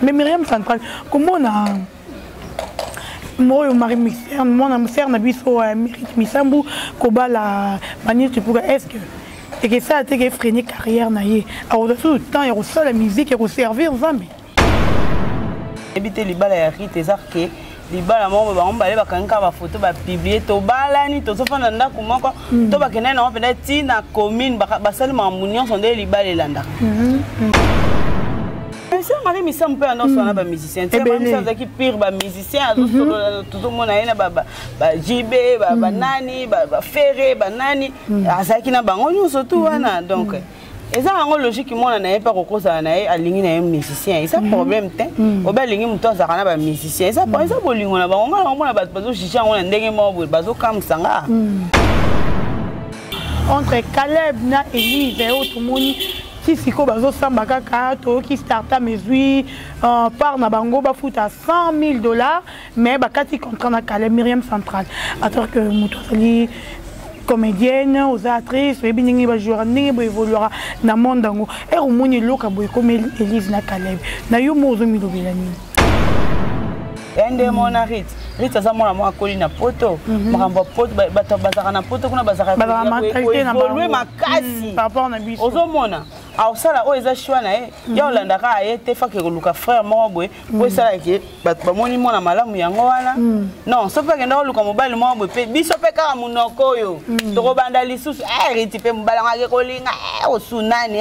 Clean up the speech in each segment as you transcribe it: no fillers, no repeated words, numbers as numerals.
mais Myriam Central comment on a moi Marie Mystère mon sœur na biso Mérite Misambu koba la manière pour est-ce que et que ça a été freiné carrière na yé alors tout le temps il reçoit la musique et servir Nzambe ebité libala ya rite ezarke libala moko ba ngomba ba kanka ba photo ba publier to balani to so fana ndako moko to ba kenena na penda tina commune ba sali ma munion sonde libala elanda c'est Marie Missam peut annoncer on a ba musicien c'est Marie Missam qui pire ba musicien tout le monde a ba JB ba nani ba Ferré ba nani azaki na bango nyuso tout wana donc et ça en logique moi on n'a pas recours à na aligné na musicien et ça problème té au bel aligné muto ça kana ba musicien ça pour ça bolingo na bango on a bazo chicha on a ndenge mo bazo kam sanga entre Caleb na Elise et autres moni si siko bazo samba kaka to qui starta mesui par na bango ba fout à $100,000 mais ba kati contrat na Caleb Myriam Central alors que muto sali comédienne, aux actrices, et bien il va jouer, il va évoluer dans le monde. Et au monde il loca boy comme Elise na Caleb. Na yo mozo mi dobilani. Ende mona rit ça mona mo akoli na poto. Makamba poto bazaka na poto kuna bazaka. Bazaka mentalité na bango. Makasi. Papa na biso. Ozo mona. Alors ça là, eza choix na ya olanda ka ayete fa ke luka frère mo boy po ça ke ba moni mona malamu yango wana non so fa ke ndo luka mobali mo boy pe biso pe ka munoko yo to ko banda lisusu riti pe mobali ngake ko linga osunani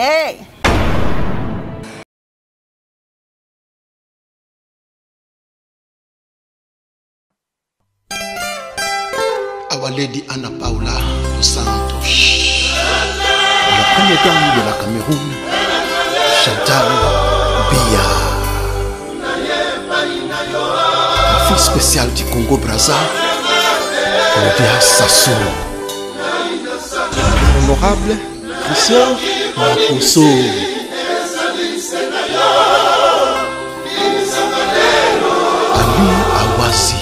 Our Lady Anna Paula dos Santos. La première dame de la Cameroun, Chantal Biya. La fille spéciale du Congo-Brazza, Claudia Sassou. Honorable Christian Makoso. Ali Awazi.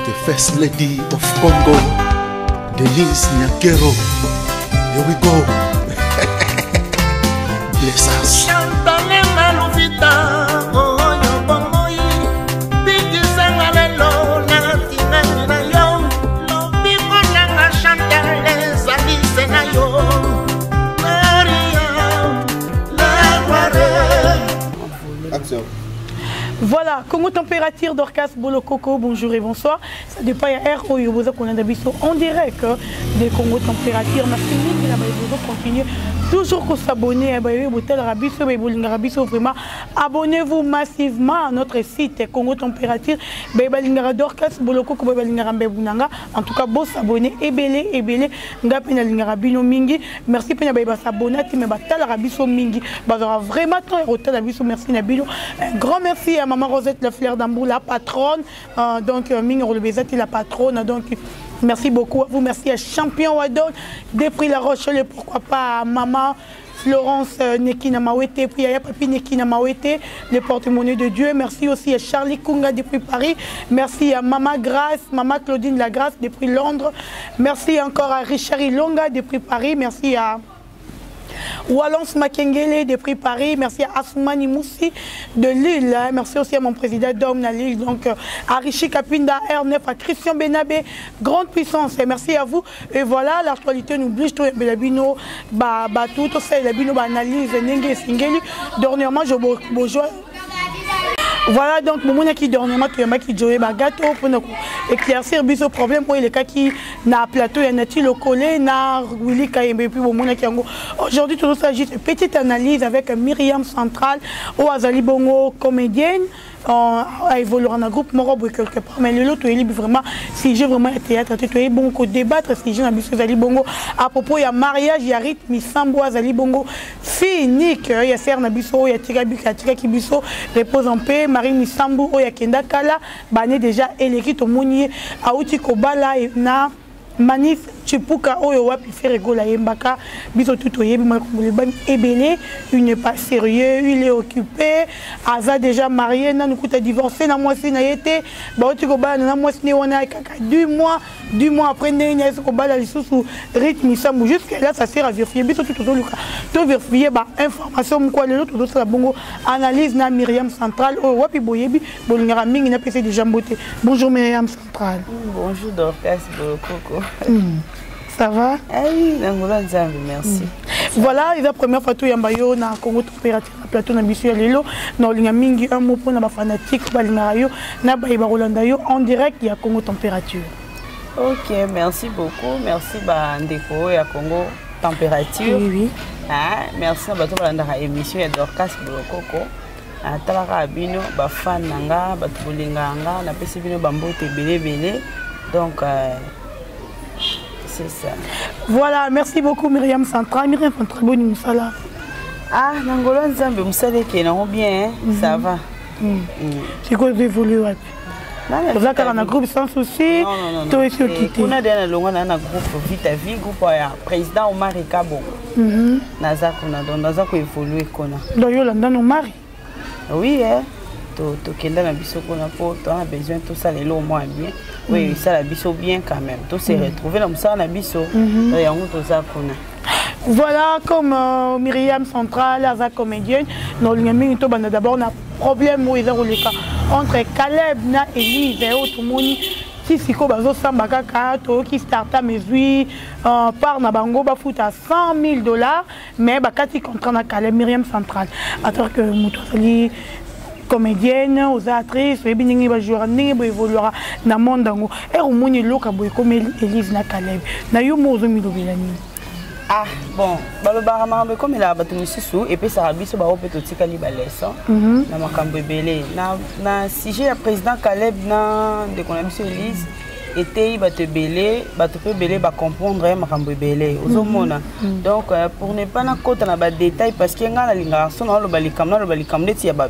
The First Lady of Congo, Denise Nyakero. Here we go. Bless us. Voilà, Congo Température d'Orcas Bolo Coco, bonjour et bonsoir. Ça dépend de R O Yoboza qu'on a d'habitude en direct des Congo Température. Merci qui la continuer toujours qu'on s'abonner à Botel Rabiso et Bolinga Rabiso. Vraiment, abonnez-vous massivement à notre site Congo Température. Balinga d'Orcas Bolo Coco, Balinga Rambebunanga. En tout cas, beau s'abonner et belé. Ngapena Linga Rabino Mingi. Merci pour s'abonner. Mais Batal Rabiso Mingi. Bazara vraiment très Hotel Rabiso. Merci Nabilo. Un grand merci à Maman Rosette Le Flair d'Ambou, la patronne. Donc, Mingi Rolebezat, la patronne. Donc, merci beaucoup à vous. Merci à Champion Wadol, Despris La Rochelle, pourquoi pas à Maman Florence Nekina Mawete, puis à Papi Nekina Mawete, le porte-monnaie de Dieu. Merci aussi à Charlie Kunga depuis Paris. Merci à Maman Grace, Maman Claudine Lagrace depuis Londres. Merci encore à Richard Ilonga depuis Paris. Merci à Wallance Makengele depuis Paris, merci à Assoumani Moussi de Lille, merci aussi à mon président d'Homme na Lille, donc à Rishi Kapinda R9, à Christian Benabé, grande puissance, et merci à vous. Et voilà, l'actualité nous oblige tout Belabino, tout ça, Belabino analyse, Nenge Singeli. Dernièrement, je bourgeois. Voilà donc mon qui dernièrement qui jouait gâteau pour éclaircir biso problème pour les cas qui na plateau et na le collé na Willy Kayembe puis mon qui aujourd'hui tout ça juste petite analyse avec Myriam Central ou Azali Bongo comédienne à évoluer en un groupe morobo quelque part mais l'autre il est vraiment si j'ai vraiment théâtre tu es bon qu'on débattre si j'ai l'habitude Azali Bongo à propos il y a mariage il y a rythme Sambo Azali Bongo fini que il y a Ser Nabiso il y a Tigabika Kibiso repose en paix Marie Misambu o ya Kenda Kala bané déjà électrique au Mounier à Outi Kobala et na Manif chipuka oyo wapi faire gola yembaka biso tout oyebi moi comme ebele il n'est pas sérieux, il est occupé, aza déjà marié na nukuta divorcé na moi si na yete ba oti ko bala na moi si on a kaka 2 mois après ndenya ko bala lisusu rythme ça jusqu'à là ça sert à vérifier biso tout luka to vérifier ba information quoi le tout ça bongo analyse na Myriam Centrale oyo wapi boyebi bolingara mingi na PC déjà mbote. Bonjour Myriam Centrale. Bonjour Dorcas Coco. Ça va? Oui, merci. Voilà, c'est la première fois que je na Congo température na plateau na biso ya lelo na linga mingi un mot pour na fanatique balinga yo na ba Rolanda yo en direct ya Congo température. OK, merci beaucoup. Merci ba ndeko ya Congo température. Oui. Ah, merci na bato balanda émission ya Dorcas Coco. Atalaka bino ba fan nanga ba tulinganga na pesi bino bambote belé. Donc c'est ça. Voilà, merci beaucoup Myriam Centrale. Myriam Centrale, bonne musala. Ah, Nangolo Nzambe musala qui est bien, ça va. C'est quoi d'évoluer wapi? Vous avez un groupe sans souci. Non. On a un groupe Vite à Vie, groupe président Omar Kabo. Nazakuna, donc Nazako évoluer kona. Donc Yolanda Omar. Oui, to kenda na biso kona po, on a besoin tout ça les lots moins bien. Oui, ça la biso bien quand même. Tout s'est retrouvé dans ça na biso. Voilà, comme Myriam Centrale, Aza comédienne, nous avons d'abord un problème où ils ont le cas entre Caleb et Elise et autres moni. Si c'est comme bazo samba kaka to qui starta mesui par na bango ba fout à $100,000 mais ba kati contrat na Caleb Myriam Centrale. Alors que Moutosali comédienne, aux actrices, et bien ni jouera ni évoluera dans monde dango. Et au monde loka boy comme Elise na Caleb. Na yo mozo mi dobelani. Ah bon, balo barama comme la batu misusu et puis ça rabiso ba opeto tikali ba leçon. Na makambo belé. Na sujet ya président Caleb na de konabiso Elise était bato belé, bato pe belé ba comprendre makambo belé. Ozomona. Donc pour ne pas na kota na ba détail parce que nga na linga so na lo balikam neti ya ba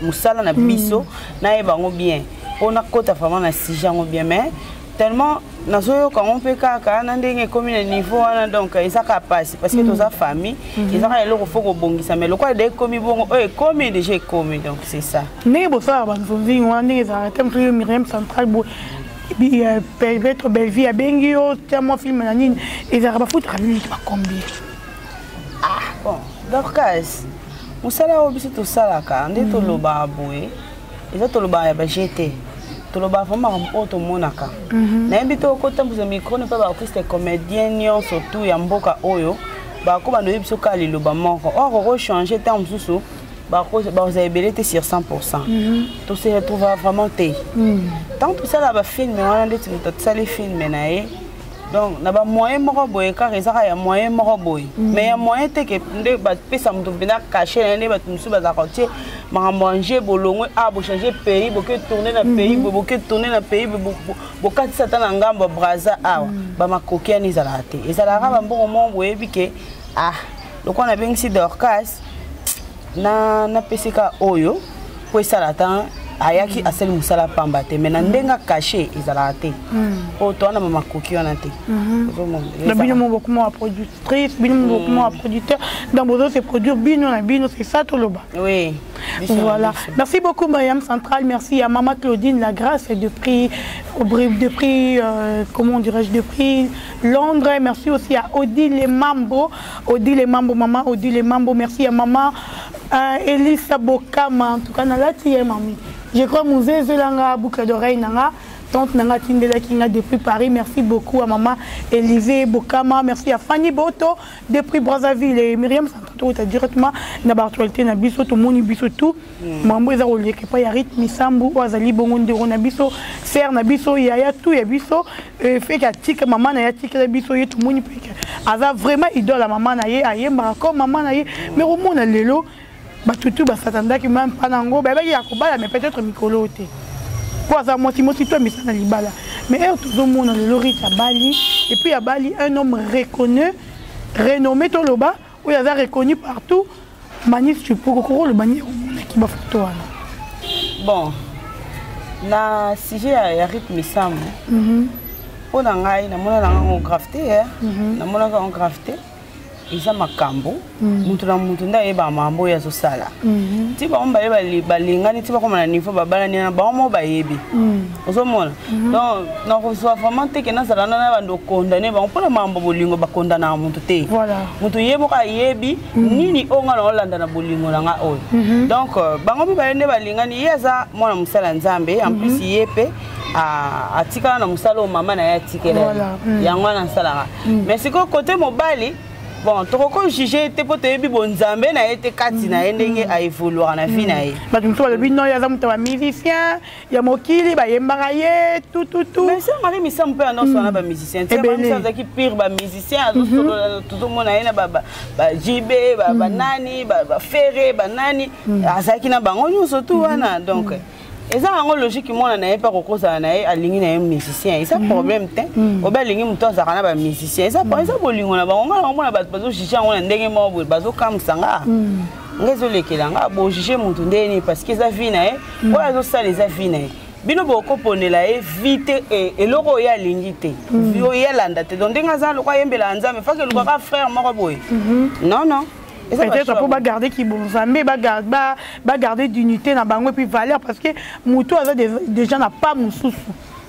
musala na biso na e bango bien. Pour na kota vraiment na sujet ngo bien mais tellement nazoyo quand on peut kaka na ndenge comme le niveau donc ça passe parce que tous sa famille ils ont le faut bongisa mais le quoi de comme bon comme déjà comme donc c'est ça mais bon ça va nous dire on est ça thème que Myriam Centrale bo peut-être belle vie à Bengio tellement film na nini et ça va foutre lui pas combien ah bon donc on sala obiso to sala ka ndeto loba boye et to loba ya ba jeter tout le bas vraiment auto monaka na invité au côté pour micro ne pas ba artiste comédien nyon surtout ya mboka oyo ba ko ba no biso kali lo ba moko or changer terme susu ba ko ba vous avez belé sur 100%. Tout se retrouve vraiment té tant tout ça là ba film on a dit tout ça les films naé donc na ba moyen moko boy car ezaka ya moyen moko boy mais ya moyen te que nde ba pesa muto bina cacher nde ba musu ba zakotie ma manger bolongo a bo changer pays bo que tourner na pays bo que tourner na pays bo katisa ta na ngambo braza awa ba makokia ni zalate ezalaka ba mbongo mombo ebike ah lokwa na bengi si Dorcas na pesika oyo po salata ayaki asali musala pamba te mais na ndenga caché ezalate o to na mama koki wana te na bino mo beaucoup mo productrice bino mo beaucoup mo producteur dans besoin c'est produire bino na bino c'est ça tout le bas oui voilà merci beaucoup Myriam Centrale merci à maman Claudine la grâce de prix comment dirais-je de prix Londres merci aussi à Odile Mambo maman Odile Mambo merci à maman Elisa Bokama en tout cas na lati mami je crois Mouzé Zelanga boucle d'oreille nanga tante nanga tindela kinga depuis Paris merci beaucoup à maman Élisée Bokama merci à Fanny Boto depuis Brazzaville et Myriam Centrale directement na actualité na biso to moni biso tout mambo eza ko lieke pa ya rythme sambu azali bongo ndero na biso ser na biso ya tout ya biso fait ka tika maman na ya tika na biso yetu moni peke aza vraiment idole à maman na ye ayemba comme maman na ye mais au monde lelo batutu basatandaki même pas nango ba ya kobala mais peut-être mikolo te quoi ça moi toi mais ça na libala mais tout le monde le lori à Bali et puis à Bali un homme reconnu renommé Toloba où il a reconnu partout Manis tu peux le bani qui va photo bon na sujet ya rythme sam pour ngai na mona nanga grafté na mona ka grafté isa makambo mutu na mutu nda yeba mambo ya sosala ti ba omba yeba balingani ti ba koma na niveau babala ni na ba mo ba yebi ozomona donc na ko so vraiment te ke na sala na bando condamner ba mpona mambo bolingo ba condamner mutu te mutu yebo ka yebi nini onga na olanda na bolingo na nga oyo donc bango bi ba yende balingani yeza mona musala nzambe en plus yepe atika na musala o mama na ya tikela yango na sala mais siko côté mobali bon, tu peux juger tes potes et bon Zambé n'a été katina endenge a évolué en la vie naïe. Bah tu me dis le but non, il y a un musicien, il y a Mokili, bah il y a Mbaraye, tout. Mais ça Marie mais ça me peut annoncer on a pas musicien. C'est pas ça qui pire bah musicien, tout le monde a une bah JB, bah Nani, bah Ferré, bah Nani, azaki na bango nous surtout wana donc. Et ça en logique moi on n'avait pas recours à aligner na musicien et ça problème té au bel aligner muto za kana ba musicien ça pour ça bolingo na bango on a ba bazo chicha on ndenge mo bazo kam sanga ngezo lekelanga bo chiche muto ndeni parce que ça vie na voilà zo ça les vie na bino boko ponela vite et loko ya lingité yo ya landa te donc ndenga za lokwa yembela nzambe fa ke lokwa frère moko boy non peut-être pour garder qui bon Zambé garder d'unité na bango et puis valeur parce que muto a des gens n'a pas mon sous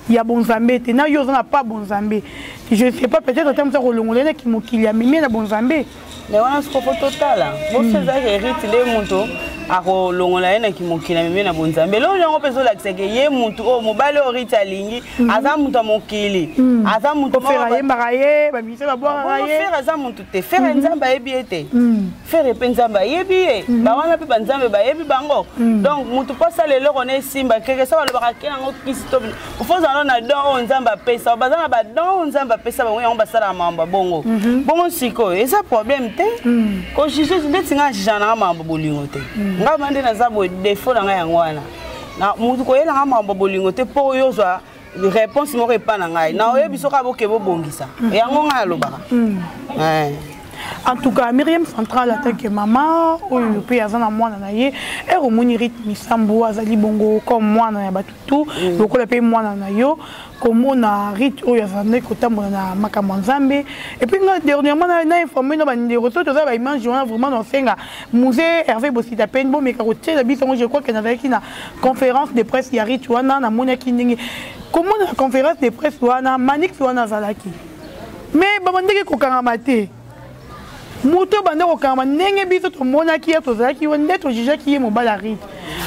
il y a bon Zambé te na yo n'a pas bon Zambé je sais pas peut-être terme ça rolongolene qui mo qu'il y a mimi na bon Zambé mais on a ce propos total bon c'est ça hérite les muto a rolongolene qui mo qu'il y a mimi na bon Zambé lo yango peso la que ye muto o mobile orite alingi aza muto mo kili aza muto faire mbaraye ba mise ba boire raye faire aza muto te faire nzamba ebiete faire penzamba yebi ba wana pe banzambe ba yebi bango donc muto pasa lelo kone simba keke ça ba lo ba kena ngo kisto il faut ça na don nzamba pesa bazana ba don nzamba pesa ba ngo basala mamba bongo bongo siko et ça problème te ko jije ndetinga jana mamba bolingo te nga mande na zabo défaut na nga yangwana na mutu ko yela mamba bolingo te po yo zwa réponse mo repa na ngai na oyebi soka boke bo bongisa yango nga lobaka en tout cas Myriam Central en tant que maman oyo pe azana mwana na ye et au moni rythme sambo azali bongo comme mwana ya batutu lokola pe mwana na yo comme on a rythme oyo azana ko tambola na makambo nzambe et puis dernièrement na informé na bande retour to za ba image on vraiment dans senga musée Hervé Bosita peine bon mais karoté la biso je crois que na avec na conférence de presse ya rythme wana na mona kinenge comment na conférence de presse wana Manix wana zalaki mais ba bande ko kangamate muto bande ko kama ndenge biso to mona ki to zaki wonde to jija ki mobala rit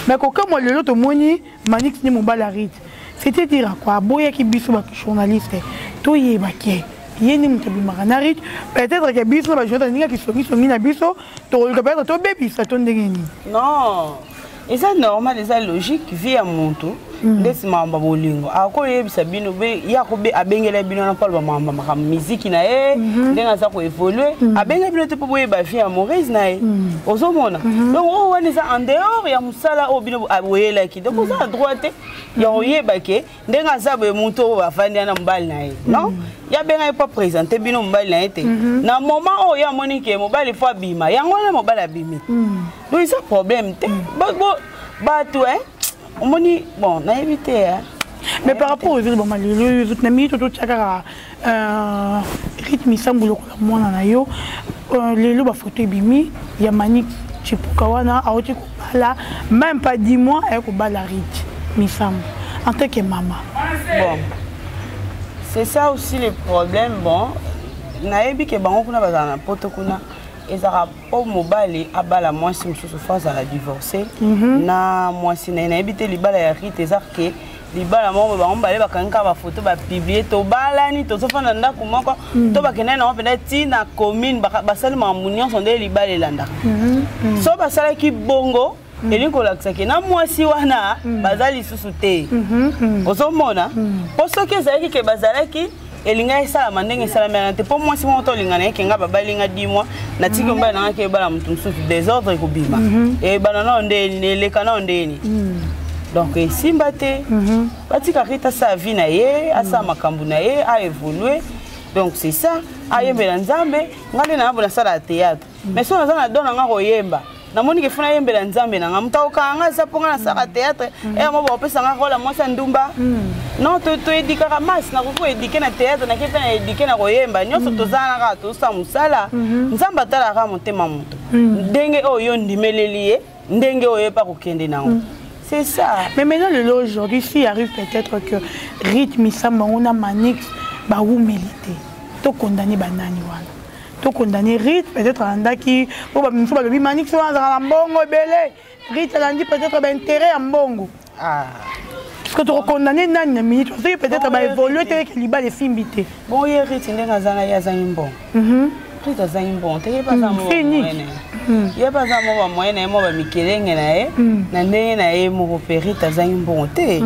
mais ko kama lelo to moni Manix ni mobala rit c'était dire quoi boya ki biso ba journaliste to yeba ke yeni muto bi magana rit peut-être que biso ba jota ninga ki songi na biso to ko peut-être to bebi sa to ndenge ni non et ça normal et ça logique via muto ndesi mamba bolingo ako yebisa bino be yako be abengela bino na palba mamba maka musique na ndenga za ko évoluer abenga bino te po boyeba via Maurice na ozomona donc o wani ça en dehors ya musala o bino aboyela ki donc ça droite ya oyeba ke ndenga za be muto ba fandi na mbali na non ya benga pas présenter bino mbali na te na moment o ya monike mobali fo bima yango na mobali abimi donc ça problème te ba tu Omoni bon, na évité hein. Mais par rapport aux bon les autres amis tout chakara rythme sambulo ko mwana na yo lelo ba photo bimi ya Manix chipukawana aoti ko bala même pas 10 mois et ko bala rit misam en tant que maman. Bon. C'est ça aussi le problème bon. Na ebi ke bango kuna bazana poto kuna ezara po mobali abala mwasi mususu faza la divorcer na mwasi na ebite libala ya rite ezarke libala mo ba mbale bakanga ba photo ba publier to balani to sofana ndako moko to bakena na openda ti na commune basali mamunion sonde libala elanda so basala ki bongo elinko laksaki na mwasi wana bazali susu te ozomona poso ke zaki ke bazalaki elinga esala mandenge esala mena te po mwasi moto lingana yake nga babalinga 10 mois na tiki mbala na ke bala mutu msusu désordre ko bima e bana na ndeni neleka na ndeni donc simba te batika rita sa vie na ye asa makambu na ye a évoluer donc c'est ça ayembela nzambe ngale na bona sala théâtre mais so na dona nga koyemba na moni ke funa yembela nzambe na ngamuta okanga sa ponga na saka théâtre et mo ba pesa nga rola mo sa ndumba non to edika mas na ko edike na théâtre na ke pena edike na koyemba nyoso tozana ka to sa musala nzamba tala ka motema moto ndenge oyo ndimeleliye ndenge oyo pa kokende nango. C'est ça. Mais maintenant, aujourd'hui, s'il arrive peut-être que rythme, Misamba, on a Manix, bah où militer. Tu condamné banani wana. Tu condamné rythme, peut-être un daki, ou bah Misamba le Manix, on a un bongo belé. Rythme, on a dit peut-être un intérêt en bongo. Ah. Parce que tu recondamné nani minute, parce que peut-être bah évoluer tel que liba les films bité. Bon, hier rythme, on a zana ya zanimbo. Rythme zanimbo, t'es pas ça moi. Il y a pas ça moi moyen moi ba mikelenge na e na ndenge na e mo opérer tazangi mbonté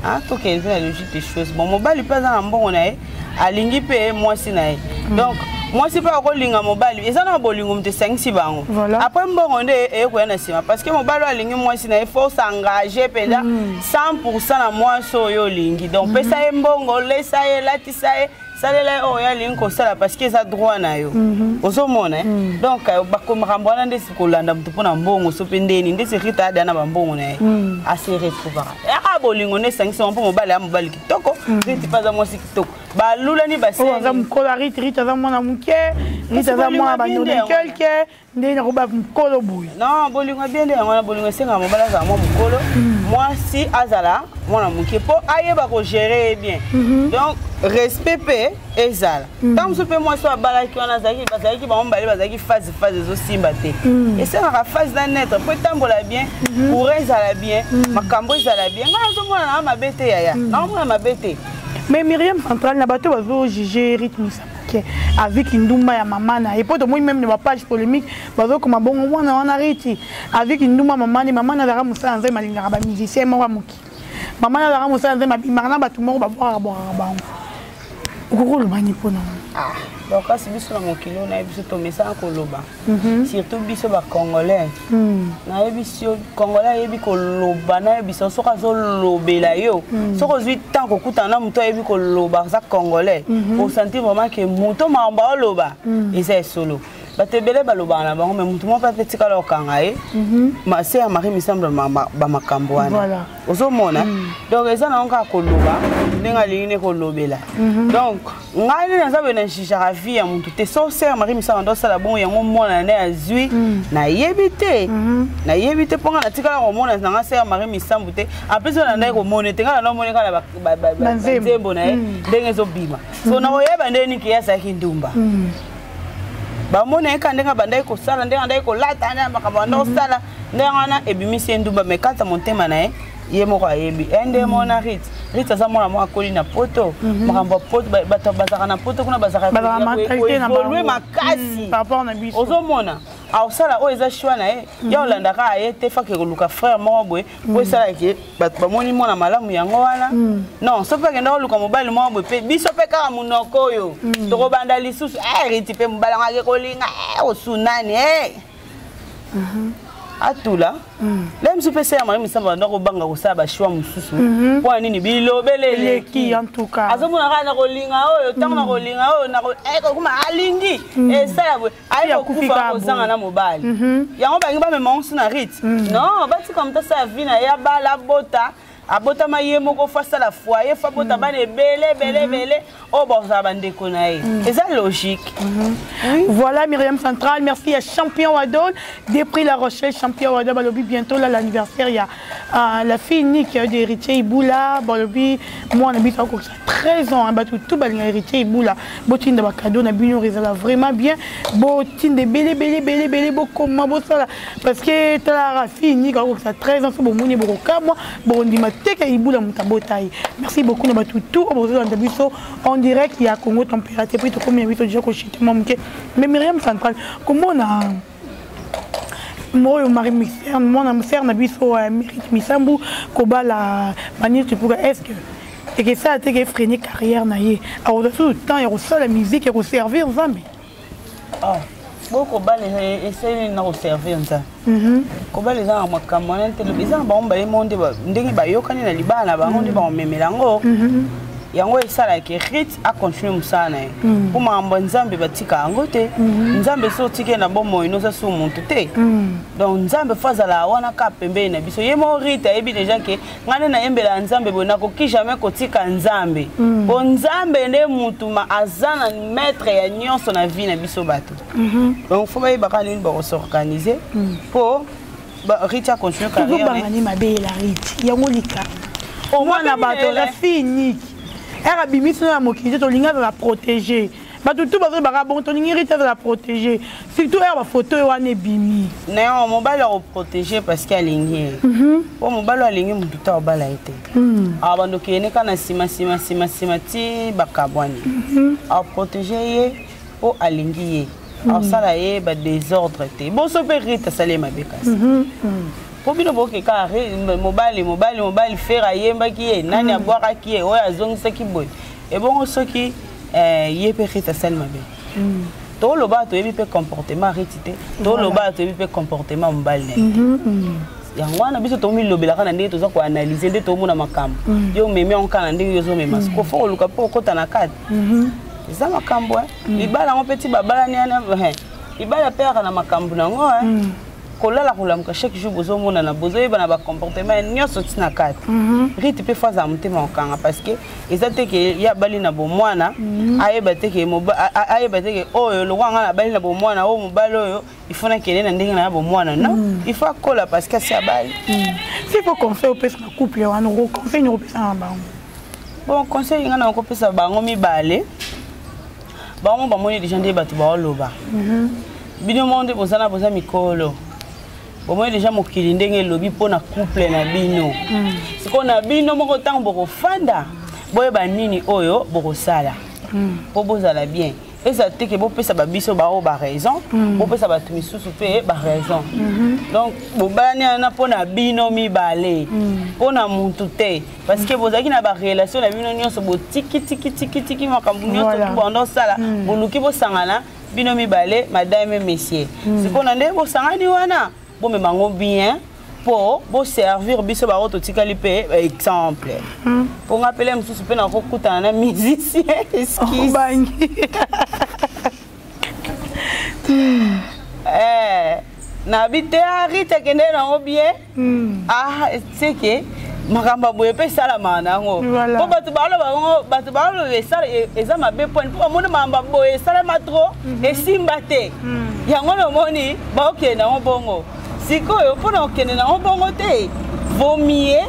ah to que la logique des choses bon mobali pas za mbongo na e alingi pe moi si na e donc moi si pas ko linga mobali eza na bolingo mte 5 bango après mbongo nde e ko na sima parce que mobali alingi moi si na e faut s'engager pendant 100% na moi so yo lingi donc pesa e mbongo lesa e latisa e salela o ya linko sala parce que ça droit na yo ozomona donc bakomrambwana ndesi kolanda mtu pona mbongo so pendeni ndesi rita dana ba mbongo na assez retrouver ya bolingo ne 500 mpo mobali ya mobali kitoko riti pas za mo kitoko ba lula ni ba se za mkola rita za mwana muke rita za mwana ba nyola quelque ndena ko ba mkolo boy non bolingo bien de ngwana bolingo senga mobala za mo mkolo moi si azala mwana muke po ayeba ko gérer bien donc respect pe ezala tant so pe moi so abala ki wana zaki bazaki ba mbali bazaki phase zo simba te et c'est la phase d'un être pour tambola bien pour ezala bien makambo ezala bien nga zo mwana na mabete yaya na mwana mabete. Mais Myriam Central na bato bazo juger rythme avec Ndumba ya maman na et pour moi même ne va pas polémique bazo comme bon mwana wana riti avec Ndumba maman na dara musa nzema linga ba musicien mo wa muki maman na dara musa nzema bimana bato mo ba boire ba ukukulu bani pona ah donc kasi biso na mokilo na biso to mesa ko loba surtout biso ba congolais na biso congolais yebi ko loba na biso soka zo lobela yo soko zwi tant ko kutana muto yebi ko loba za congolais pour sentir vraiment que muto mamba loba et c'est solo batebele baloba na bango mais mutu mo pa petika lo kanga e ma sœur Marie Misamba ba makambo wana voilà ozomona donc eza na onka ko loba ndinga lingine ko lobela donc ngai na zabe na shisha vie ya mutu te so sœur Marie Misamba ndo sala bon yango mona na azui na yebite ponga na tika la mona na sœur Marie Misamba te en plus na ndai ko monete ngala no moneka na ba nzembo na e ndenge zo bima so na oyeba ndeni ki yasa kindumba ba mona ekandenga bandai ko sala ndenga ndai ko lata na makabanda sala ndenga na ebimisi ndumba mekata montema na ye moko ayebi ende mona rita za mona mwa koli na poto makamba poto bato bazaka na poto kuna bazaka ko makasi papa na biso ozomona au sala o eza choix na ye ya olanda ka ye te fake ko luka frère moko boy po sala ke bato bamoni mona malamu yango wana non so fake ndo luka mobali moko boy pe biso pe ka munoko yo to ko banda lisusu riti pe mobala ngake ko linga osunani atula lem super sœur Marie Misamba ndako banga ko saba choix mususu po nini bilobelele ki en tout cas azomona kana ko linga oyo tango na ko linga oyo na ko ko kuma alingi sala bwe ayo kufa ko sanga na mobali yango bangi ba mema onsu na rit non bati comme ça vina ya bala bota abota maye moko face la foyer fa bota bane belé o boza bande konaye et ça logique. Voilà Myriam Central, merci à Champion Wadol des prix La Rochelle Champion Wadol balobi bientôt là l'anniversaire il y a la fille Nick d'héritier Iboula balobi moi on habite encore 13 ans batu tout balinga héritier Iboula botine de ba cadeau na bino rezala vraiment bien botine de belé beaucoup ma ça parce que la fille Nick encore 13 ans so bomoni boka moi bondima teke Iboula mutabotai. Merci beaucoup na batu tout en direct il y a Congo température puis combien vite déjà cochité mamke mais Myriam Central comment on a moi Marie Misamba mon sœur na biso mérite Misambu koba la manière tu pourrais est-ce que et que ça a été freiner carrière na yé alors tout le temps il reçoit la musique et servir Nzambe ah beaucoup ba les essayer na servir ça koba les gens makamana tele bizanga ba omba monde ba ndenge ba yokani na libana ba ngondi ba memelango yango esala ke Rit a continuer musana pour mamba nzambe batika yango te nzambe so tike na bomo inoza su muntu te donc nzambe fazala wana ka pembe na biso yemo Rit ebi déjà ke ngane na yembela nzambe bona ko ki jamais kotika nzambe bo nzambe ne mutu ma azana maître ya nyonso na vie na biso bato donc faut ba bakani une ba s'organiser pour Rit a continuer carrière toujours bangani mabe la Rit yango lika au moins na bato la fini era bimiso na mokije to linga la protéger bato tout bazo baka bon to linga Rit la protéger surtout era ba photo wana bimi non mobile a protéger parce qu'elle lingi pour mobile a lingi mutu ta bala été abando kene kana sima ti bakabwani a protéger ye o alingi ye a sala ye ba désordre te bon so pe Rit salé mabekasi pour bino boke carré mobile faire yemba ki nani aboaka ki o azongisa ki boy et bon so ki ye pe Rit salé mabe to lo ba to yebi pe comportement Rit te to lo ba to yebi pe comportement mobile yango wana biso to mi lobela kana ndenge to za ko analyser ndenge to mona makambo yo meme on kana ndenge yo zo mema ko fo luka po kota na kati za makambo libala ngo petit babala ni ana libala père na makambo nango kolala kulamuka chaque jour bozo mona na bozo yeba na ba comportement nyonso tina kati Rit pe faza mutema okanga parce que ezate ke ya bali na bo mwana ayeba te ke ayeba te ke oyo lokanga na bali na bo mwana o mobalo oyo ifona kene na ndenge na bo mwana non il faut kola parce que c'est bali si faut conseil au pesa couple wana ko conseil no pesa na bango bon conseil ngana ko pesa bango mibale bango ba moni déjà ndé batu ba loba bino monde bozana boza mikolo bon déjà mokili ndenge lobi pona couple na bino siko na bino moko tango boko fanda boye ba nini oyo boko sala po bozala bien eza teke bo pesa ba biso ba o ba raison bo pesa ba tumisusu pe ba raison donc bo bani na pona bino mibale pona muntu te parce que bozaki na ba relation na bino nyonso bo tiki makambu nyonso bondo sala boluki bo sangana bino mibale madame messieurs siko na nde bo sangani wana bon mais mango bien pour servir biso ba roto tikali pe exemple pour rappeler mususu pe na kokuta na musicien excuse na bité Rita kende na bien c'est que makamba boye pe sala manango po batu balo sala eza mabe point po mona mamba boye sala matro e simba te yango no moni ba okenda ngobongo sikoyo pona okende na ngobongo te vomier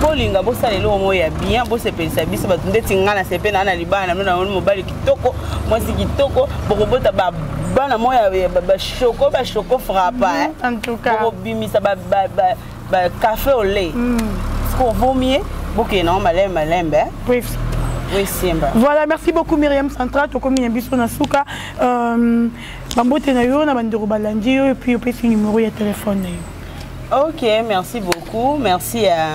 bolinga bosalelo moya bien bosepelisa biso batu ndeti ngana sepe na libana na mobali kitoko mwasi kitoko bokobota bana moya ba choco frappa en tout cas bimisa ba café au lait pour vomir boké non malembe oui simba voilà merci beaucoup Myriam Centra to komi na biso na suka bambote na yo na bandeko balandi yo et puis au petit numéro de téléphone na yo. OK, merci beaucoup. Merci à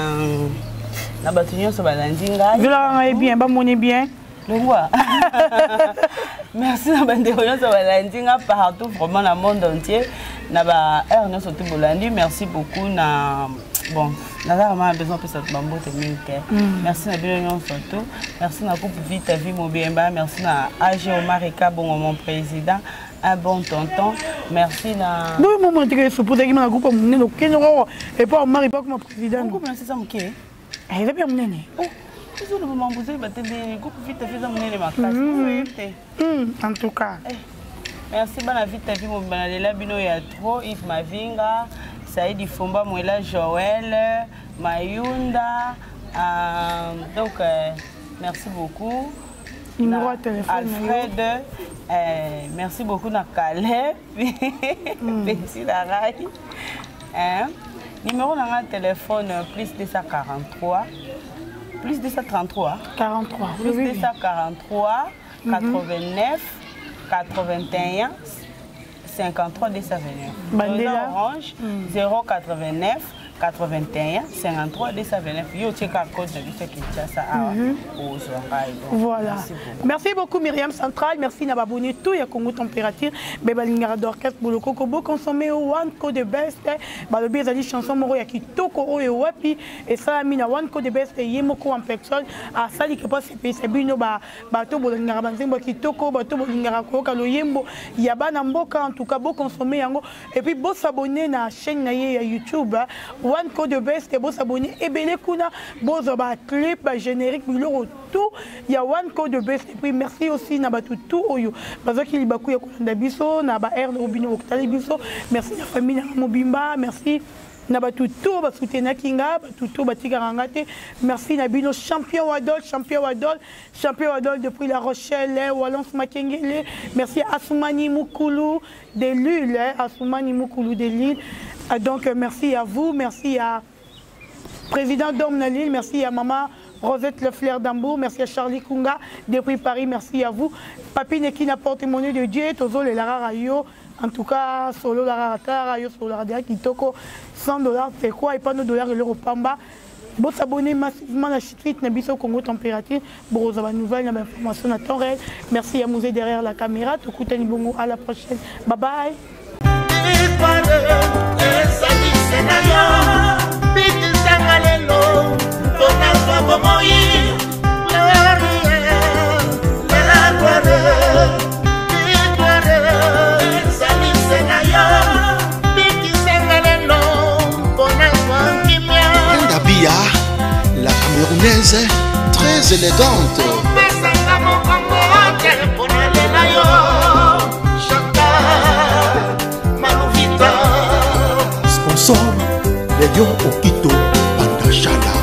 la bataillon sur Balandinga. Vous l'avez bien, bah mon bien. Le roi. Merci à la bataillon sur Balandinga partout vraiment dans le monde entier. Na ba Ernest surtout Bolandi, merci beaucoup na bon, na vraiment besoin de cette bambo te merci na Bilonion surtout. Merci na coupe vite vie Mobiemba, merci na AG Omarika bon mon président. Un bon tonton, merci na. Bon moment que ce pour dire que ma groupe mon no kenro et pas Omar pas comme président. Groupe c'est ça mké. Eh va bien mon nene. Oh, toujours le moment vous avez des groupe vite fait ça mon nene ma classe. En tout cas. Merci bana vite vie mon banalela bino ya trop Yves Mavinga, Saïd Fomba Mwela Joël, Mayunda donc merci beaucoup. Numéro de téléphone Alfred, merci beaucoup na Calais, petit Laraï. Numéro de téléphone plus 243, plus 233, 43, plus 243, 89, 81, 53 229. Bandela Orange 089 81 53 229 yo tcheka code de biso Kinshasa voilà. Merci beaucoup Myriam Central, merci na baboni tout ya Congo Température bebalingara d'orchestre boloko ko bo consommer one code de best balobi ezali chanson moko ya kitoko oyo wapi et ça mina one code de best yemoko en personne a sali que pas c'est bino ba to bolingara banzembo kitoko ba to bolingara ko ka loyembo ya bana mboka en tout cas bo consommer yango et puis bo s'abonner na chaîne na ya YouTube one code de best bo s'abonner et bele kuna bo zo ba clip ba générique biloko tout il y a one code de best et puis merci aussi na ba tout oyo bazaki libaku ya kolanda biso na ba air robino oktali biso merci la famille na mobimba merci na ba tout ba soutenir kinga ba tout ba tikarangate merci na bino champion wadol depuis La Rochelle Walence Makengele merci Assoumani Moukoulou de Lille donc merci à vous, merci à président Dom Nalil, merci à maman Rosette Le Flair d'Ambour, merci à Charlie Kunga depuis Paris, merci à vous. Papi Neki n'a porté monnaie de Dieu, Tozo le Lara Rayo, en tout cas, solo Lara Rayo, solo Lara Kitoko, $100, c'est quoi, et pas nos dollars de l'euro Pamba. Bon, s'abonner massivement à la chute Nabiso Congo Température, bon, vous avez une nouvelle, une information à temps réel. Merci à Mouzé derrière la caméra, Tokoutani Bongo, à la prochaine. Bye bye. La Camerounaise, très élégante. Sponsor, les lions au Quito, Bandachala.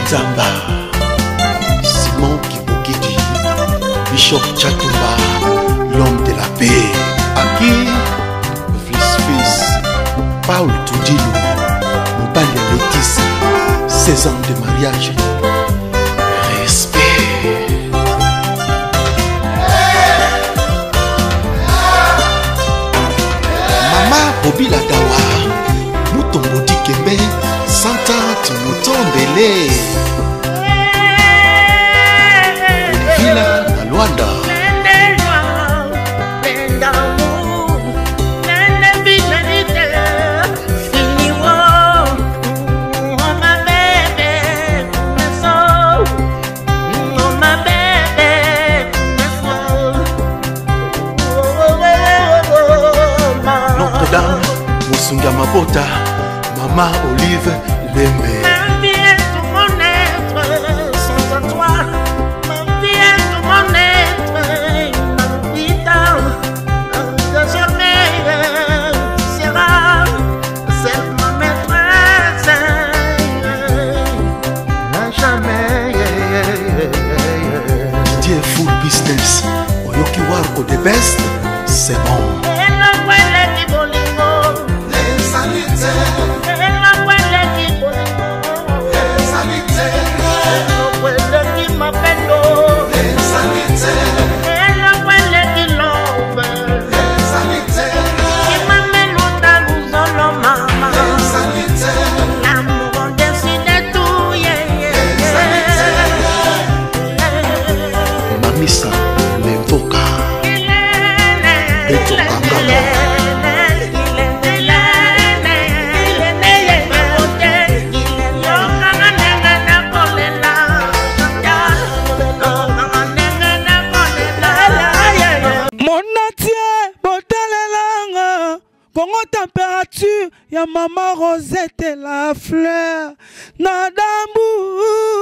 Zamba, Simon Kibokidi, Bishop Chatumba, l'homme de la paix, Aki, Fils, Paul Toudilou, Mbalia Laetitia, 16 ans de mariage, respect. Mama Bobby Ladawa, Moutombo Dikembe, Santante Mouton Belé Villa na Luanda Notre-Dame Moussunga Mabota Maman Olive Lembe. Ma vie est tout mon être, sans toi. Ma vie est tout mon être, ma vie jamais sera celle ma maîtresse. Jamais. Dieu full business. Oyoki Warko the best. C'est bon. Mamisa Lemvoka Beto Angama Congo Température, ya Maman Rosette La Fleur, Nadambu.